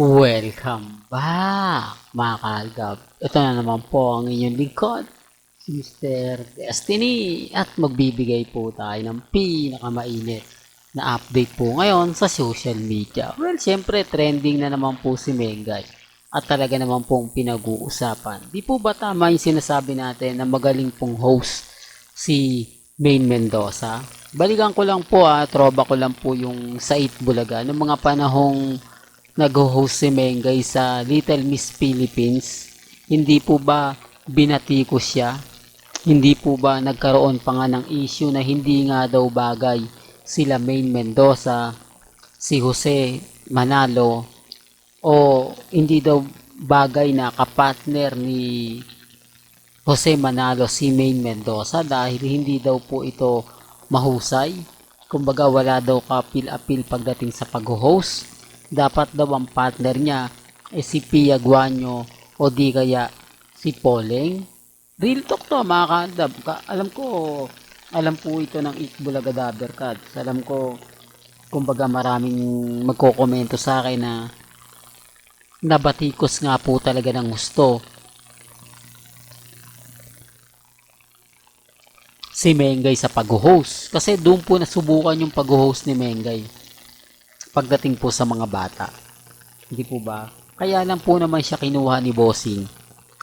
Welcome back, mga kaagap. Ito na naman po ang inyong lingkod, si Mr. Destiny. At magbibigay po tayo ng pinakamainit na update po ngayon sa social media. Well, syempre, trending na naman po si Mengay. At talaga naman pong pinag-uusapan. Di po ba tama yung sinasabi natin na magaling pong host si Main Mendoza? Balikan ko lang po troba ko lang po yung sa 8 Bulaga noong mga panahong nag-host si Mengay sa Little Miss Philippines. Hindi po ba binatiko siya? Hindi po ba nagkaroon pa nga ng issue na hindi nga daw bagay sila Main Mendoza, si Jose Manalo, o hindi daw bagay na kapartner ni Jose Manalo si Main Mendoza dahil hindi daw po ito mahusay. Kumbaga wala daw kapil-apil pagdating sa pag-host. Dapat daw ang partner niya si Pia Guanyo o di kaya si Poleng. Real talk to mga kaandab. Alam po ito ng Itbulaga Dabercats. Alam ko, kumbaga maraming magkokomento sa akin na nabatikos nga po talaga ng gusto si Mengay sa pag-host. Kasi doon po nasubukan yung pag-host ni Mengay pagdating po sa mga bata. Hindi po ba? Kaya lang po naman siya kinuha ni Bossing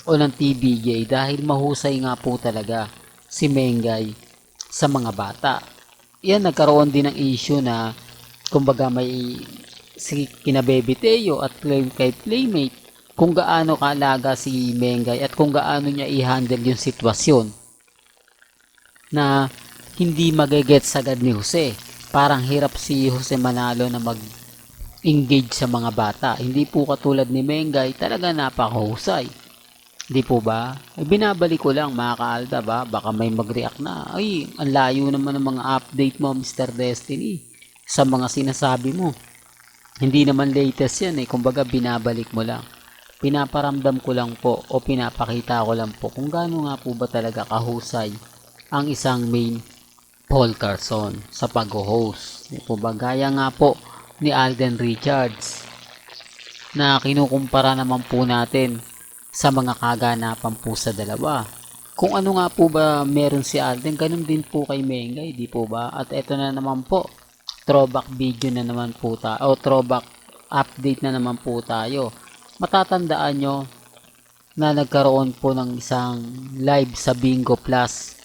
o ng TBJ dahil mahusay nga po talaga si Mengay sa mga bata. Yan, nagkaroon din ng issue na kumbaga may si kina Baby Teo at kay Playmate kung gaano kaalaga si Mengay at kung gaano niya i-handle yung sitwasyon na hindi magigets agad ni Jose. Parang hirap si Jose Manalo na mag-engage sa mga bata. Hindi po katulad ni Mengay, talaga napakahusay. Hindi po ba? Binabalik ko lang mga kaalda ba? Baka may mag-react na. Ay, ang layo naman ng mga update mo, Mr. Destiny, sa mga sinasabi mo. Hindi naman latest yan eh. Kumbaga binabalik mo lang. Pinaparamdam ko lang po o pinapakita ko lang po kung gaano nga po ba talaga kahusay ang isang main Paul Carson sa pag-host. Po ba? Gaya nga po ni Alden Richards na kinukumpara naman po natin sa mga kaganapan po sa dalawa. Kung ano nga po ba meron si Alden, ganun din po kay Mengay, di po ba? At eto na naman po, throwback video na naman po tayo, o throwback update na naman po tayo. Matatandaan nyo na nagkaroon po ng isang live sa Bingo Plus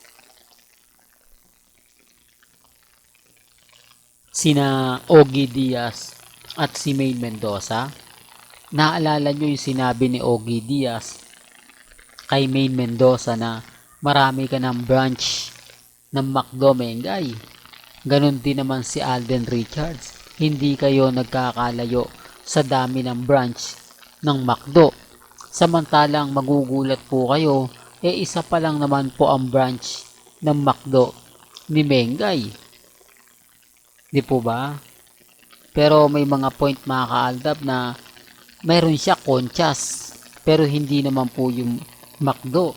sina Ogie Diaz at si Main Mendoza. Naalala nyo yung sinabi ni Ogie Diaz kay Main Mendoza na marami ka ng branch ng McDo Mengay. Ganon din naman si Alden Richards. Hindi kayo nagkakalayo sa dami ng branch ng McDo. Samantalang magugulat po kayo, isa pa lang naman po ang branch ng McDo ni Mengay. Di po ba? Pero may mga point mga kaaldab na mayroon siya konchas pero hindi naman po yung McDo.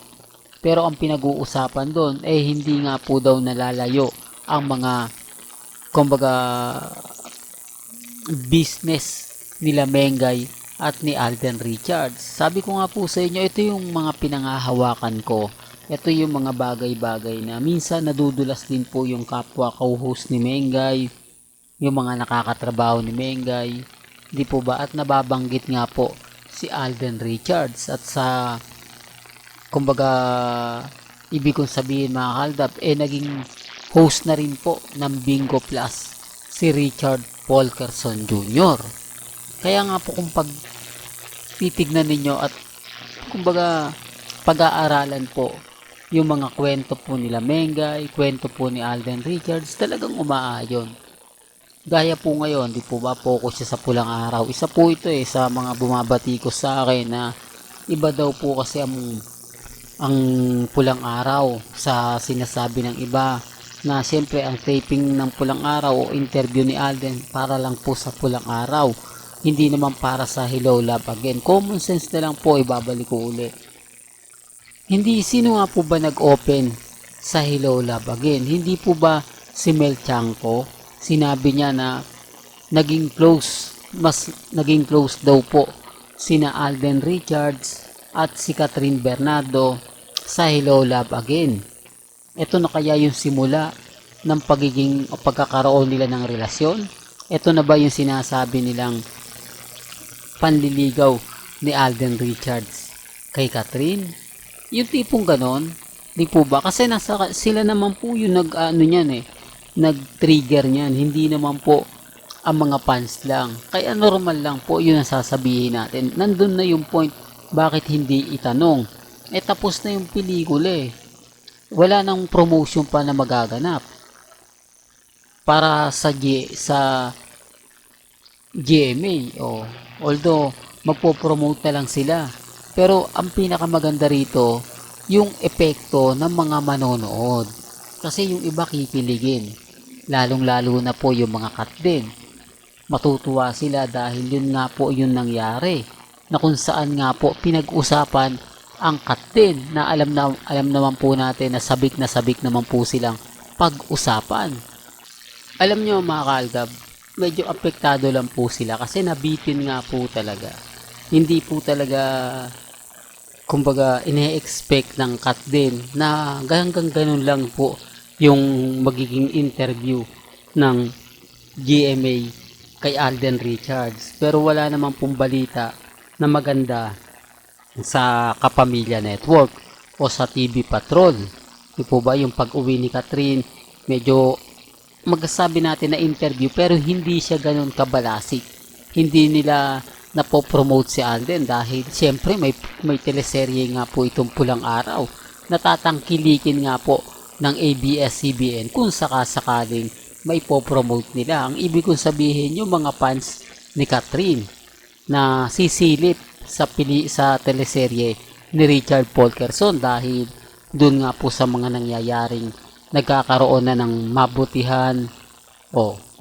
Pero ang pinag-uusapan doon hindi nga po daw nalalayo ang mga kumbaga business nila Mengay at ni Alden Richards. Sabi ko nga po sa inyo, ito yung mga pinangahawakan ko. Ito yung mga bagay-bagay na minsan nadudulas din po yung kapwa co-host ni Mengay, yung mga nakakatrabaho ni Mengay, di po ba? At nababanggit nga po si Alden Richards at sa kumbaga ibig kong sabihin mga kaldap, naging host na rin po ng Bingo Plus si Richard Paul Carson Jr. Kaya nga po kung pag titignan ninyo at kumbaga pag-aaralan po yung mga kwento po nila Mengay, kwento po ni Alden Richards, talagang umaayon. Gaya po ngayon, di po ba, focus siya sa pulang araw. Isa po ito sa mga bumabati ko sa akin na iba daw po kasi ang pulang araw sa sinasabi ng iba na siyempre ang taping ng pulang araw o interview ni Alden para lang po sa pulang araw. Hindi naman para sa Hello Love Again. Common sense na lang po, ibabalik ko ulit. Hindi, sino nga po ba nag-open sa Hello Love Again? Hindi po ba si Mel Chanco? Sinabi niya na naging close mas naging close daw po sina Alden Richards at si Catherine Bernardo sa Hello Love Again. Ito na kaya yung simula ng pagiging o pagkakaroon nila ng relasyon? Ito na ba yung sinasabi nilang panliligaw ni Alden Richards kay Catherine? Yung tipong ganon, di po ba? Kasi sila naman po yung nag-trigger niyan. Hindi naman po ang mga fans lang. Kaya normal lang po yun ang sasabihin natin. Nandun na yung point, bakit hindi itanong? Tapos na yung pelikula eh. Wala nang promotion pa na magaganap. Para sa GMA. Although, magpo-promote na lang sila. Pero ang pinakamaganda rito, yung epekto ng mga manonood. Kasi yung iba kikiligin. Lalong-lalo na po yung mga cut din. Matutuwa sila dahil yun nga po yung nangyari. Na kung saan nga po pinag-usapan ang cut din. Na alam naman po natin na sabik naman po silang pag-usapan. Alam nyo mga kaaldab, medyo apektado lang po sila kasi nabitin nga po talaga. Hindi po talaga kumbaga ine-expect ng cut din na hanggang ganun lang po yung magiging interview ng GMA kay Alden Richards. Pero wala naman pong balita na maganda sa Kapamilya Network o sa TV Patrol. Di po ba yung pag-uwi ni Catherine, medyo magsasabi natin na interview pero hindi siya ganun kabalasik. Hindi nila napopromote si Alden dahil siyempre may teleserye nga po itong Pulang Araw na tatangkilikin nga po ng ABS-CBN kung sakasakaling may popromote nila. Ang ibig kong sabihin yung mga fans ni Catherine na sisilip sa teleserye ni Richard Polkerson dahil dun nga po sa mga nangyayaring nagkakaroon na ng mabutihan.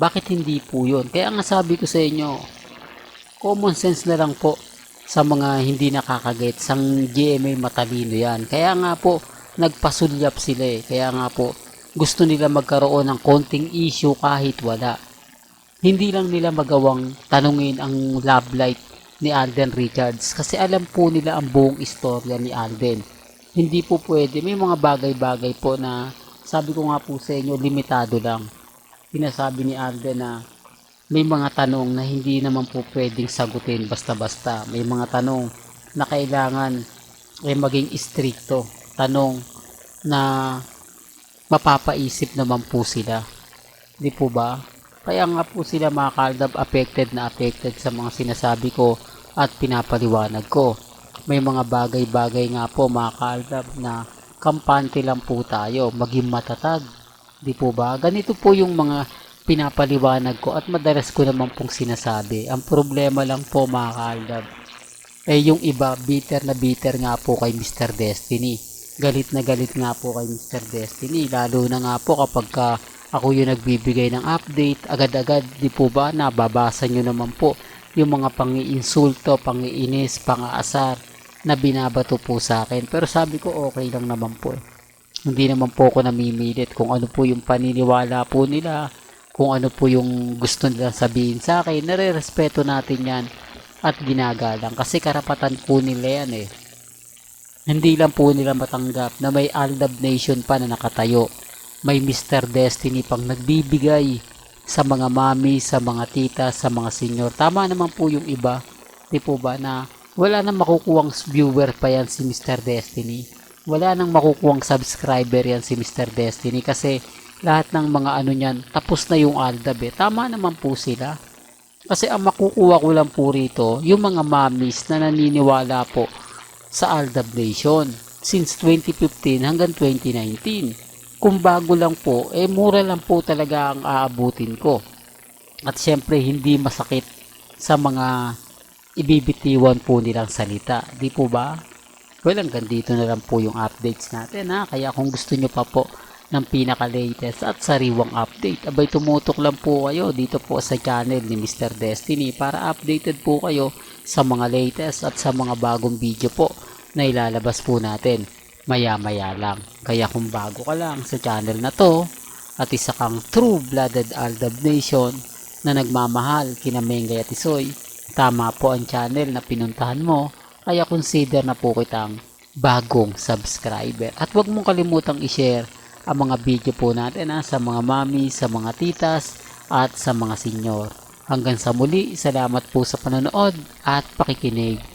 Bakit hindi po yun? Kaya nga sabi ko sa inyo, common sense na lang po sa mga hindi nakakagets. Ang GMA matalino yan. Kaya nga po, nagpasulyap sila eh. Kaya nga po, gusto nila magkaroon ng konting issue kahit wala. Hindi lang nila magawang tanungin ang love life ni Alden Richards kasi alam po nila ang buong istorya ni Alden. Hindi po pwede. May mga bagay-bagay po na sabi ko nga po sa inyo, limitado lang. Pinasabi ni Alden na may mga tanong na hindi naman po pwedeng sagutin basta-basta. May mga tanong na kailangan maging istrikto. Tanong na mapapaisip naman po sila. Di po ba? Kaya nga po sila mga kaaldab affected sa mga sinasabi ko at pinapaliwanag ko. May mga bagay-bagay nga po mga kaaldab na kampante lang po tayo, maging matatag. Di po ba? Ganito po yung mga pinapaliwanag ko at madalas ko naman pong sinasabi. Ang problema lang po mga kaaldab, yung iba, bitter na bitter nga po kay Mr. Destiny. Galit na galit nga po kay Mr. Destiny. Lalo na nga po kapag ako yung nagbibigay ng update, agad-agad, di po ba, nababasa nyo naman po yung mga pang-iinsulto, pang-iinis, pang-aasar na binabato po sa akin. Pero sabi ko okay lang naman po. Hindi naman po ako namimilit kung ano po yung paniniwala po nila, kung ano po yung gusto nila sabihin sa akin. Nare-respeto natin yan at ginagalang kasi karapatan po nila yan eh. Hindi lang po nila matanggap na may Aldab Nation pa na nakatayo. May Mr. Destiny pang nagbibigay sa mga mami, sa mga tita, sa mga senior. Tama naman po yung iba. Di po ba na wala nang makukuhang viewer pa yan si Mr. Destiny. Wala nang makukuhang subscriber yan si Mr. Destiny kasi lahat ng mga ano niyan, tapos na yung Aldab eh. Tama naman po sila. Kasi ang makukuha ko lang po rito, yung mga mommies na naniniwala po sa Aldab Nation since 2015 hanggang 2019. Kung bago lang po, mura lang po talaga ang aabutin ko. At syempre, hindi masakit sa mga ibibitiwan po nilang salita. Di po ba? Well, hanggang dito na lang po yung updates natin ha. Kaya kung gusto nyo pa po ng pinaka-latest at sariwang update, abay tumutok lang po kayo dito po sa channel ni Mr. Destiny para updated po kayo sa mga latest at sa mga bagong video po na ilalabas po natin maya-maya lang. Kaya kung bago ka lang sa channel na to at isa kang true-blooded Aldab Nation, na nagmamahal kina Mengay at Isoy, tama po ang channel na pinuntahan mo, kaya consider na po kitang bagong subscriber. At huwag mong kalimutang i-share ang mga video po natin sa mga mami, sa mga titas at sa mga senyor. Hanggang sa muli, salamat po sa panonood at pakikinig.